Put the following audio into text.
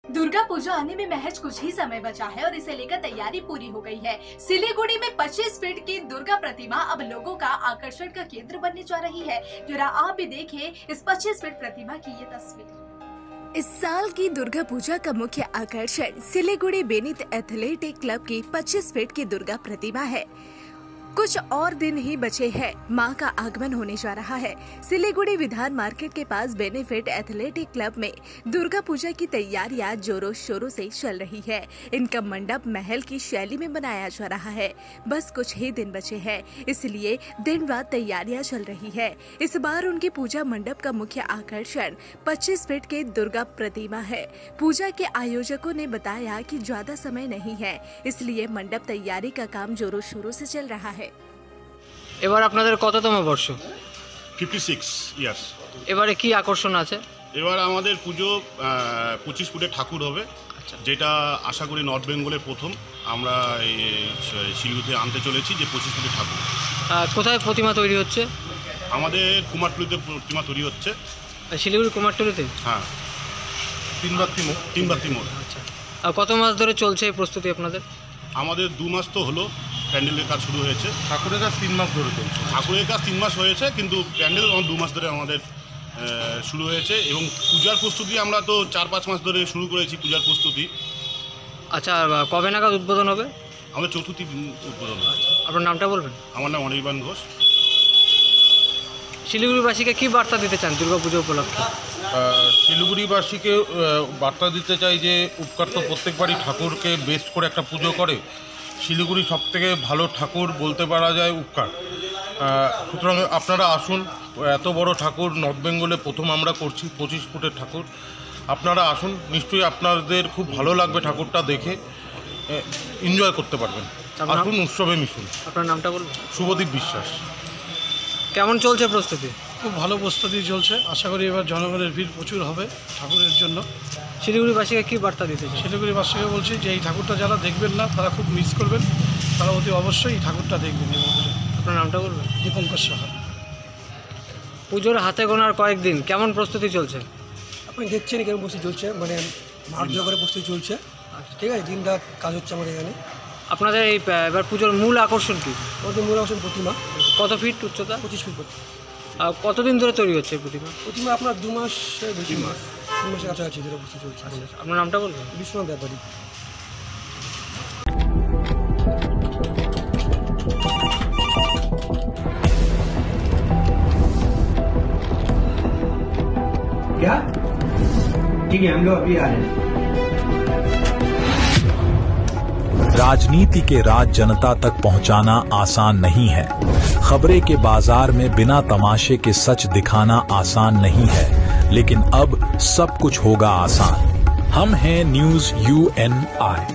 दुर्गा पूजा आने में महज कुछ ही समय बचा है और इसे लेकर तैयारी पूरी हो गई है। सिलीगुड़ी में 25 फीट की दुर्गा प्रतिमा अब लोगों का आकर्षण का केंद्र बनने जा रही है। जरा आप भी देखें इस 25 फीट प्रतिमा की ये तस्वीर। इस साल की दुर्गा पूजा का मुख्य आकर्षण सिलीगुड़ी बेनित एथलेटिक क्लब की 25 फीट की दुर्गा प्रतिमा है। कुछ और दिन ही बचे हैं, मां का आगमन होने जा रहा है। सिलीगुड़ी विधान मार्केट के पास बेनिफिट एथलेटिक क्लब में दुर्गा पूजा की तैयारियां जोरों शोरों से चल रही है। इनका मंडप महल की शैली में बनाया जा रहा है। बस कुछ ही दिन बचे हैं, इसलिए दिन रात तैयारियां चल रही है। इस बार उनकी पूजा मंडप का मुख्य आकर्षण 25 फीट के दुर्गा प्रतिमा है। पूजा के आयोजकों ने बताया कि ज्यादा समय नहीं है, इसलिए मंडप तैयारी का काम जोरों शोरों से चल रहा है। এবার আপনাদের কততম বর্ষ? 56 ইয়ার্স। এবারে কি আকর্ষণ আছে? এবার আমাদের পুজো 25 ফুটের ঠাকুর হবে, যেটা আশা করি নর্থ বেঙ্গলের প্রথম। আমরা এই শিলিগুড়িতে আনতে চলেছি যে 25 ফুটের ঠাকুর। কোথায় প্রতিমা তৈরি হচ্ছে? আমাদের কুমারটুলিতে প্রতিমা তৈরি হচ্ছে। শিলিগুড়ি কুমারটুলিতে? হ্যাঁ, তিন বাতি মোড়। আচ্ছা, আর কত মাস ধরে চলছে এই প্রস্তুতি আপনাদের? আমাদের 2 মাস তো হলো প্যান্ডেলের কাজ শুরু হয়েছে। ঠাকুরের কাজ 3 মাস ধরে চলছে। ঠাকুরের কাজ 3 মাস হয়েছে, কিন্তু প্যান্ডেল 2 মাস ধরে আমাদের শুরু হয়েছে। এবং পূজার প্রস্তুতি আমরা তো 4-5 মাস ধরে শুরু করেছি পূজার প্রস্তুতি। আচ্ছা, কবে নাগাদ উদ্বোধন হবে? আমাদের চতুর্থী উদ্বোধন হবে। আপনার নামটা বলবেন? আমার নাম অনির্বাণ ঘোষ। শিলিগুড়িবাসীকে কি বার্তা দিতে চান দুর্গা পুজো উপলক্ষে? শিলিগুড়িবাসীকে বার্তা দিতে চাই যে উপকার তো প্রত্যেকবারই ঠাকুরকে বেস্ট করে একটা পুজো করে। শিলিগুড়ি সবথেকে ভালো ঠাকুর বলতে পারা যায় উপকার। সুতরাং আপনারা আসুন, এত বড় ঠাকুর নর্থ বেঙ্গলে প্রথম আমরা করছি, 25 ফুটের ঠাকুর। আপনারা আসুন, নিশ্চয়ই আপনাদের খুব ভালো লাগবে ঠাকুরটা দেখে, এনজয় করতে পারবেন। আসুন, উৎসবে মিশুন। আপনার নামটা বলুন? শুভদীপ বিশ্বাস। কেমন চলছে প্রস্তুতি? খুব ভালো প্রস্তুতি চলছে। আশা করি এবার জনগণের ভিড় প্রচুর হবে ঠাকুরের জন্য। শিলিগুড়িবাসীকে কি বার্তা দিতে চান? শিলিগুড়িবাসীকে বলছি যে এই ঠাকুরটা যারা দেখবেন না তারা খুব মিস করবেন, তারা অতি অবশ্যই এই ঠাকুরটা দেখবেন। আপনার নামটা বলবেন? দীপঙ্কর সাহা। পুজোর হাতে গোনার কয়েকদিন, কেমন প্রস্তুতি চলছে? আপনি দেখছেন কেমন প্রস্তুতি চলছে, মানে মাঠ জোগাড়ে প্রস্তুতি চলছে। ঠিক আছে, দিন রাত কাজ হচ্ছে আমাদের এখানে। আপনাদের এই এবার পুজোর মূল আকর্ষণ কি? আমাদের মূল আকর্ষণ প্রতিমা। কত ফিট উচ্চতা? 25 ফিট। আর কতদিন ধরে তৈরি হচ্ছে এই প্রতিমা? প্রতিমা আপনার 2 মাস বেশি, 3 মাসের কাছাকাছি ধরে প্রস্তুতি চলছে। আপনার নামটা বলবেন? বিশ্বনাথ ব্যাপারী। क्या? ठीक है, हम लोग अभी आ रहे हैं। राजनीति के राज जनता तक पहुंचाना आसान नहीं है। खबरें के बाजार में बिना तमाशे के सच दिखाना आसान नहीं है, लेकिन अब सब कुछ होगा आसान। हम हैं न्यूज़ UNI।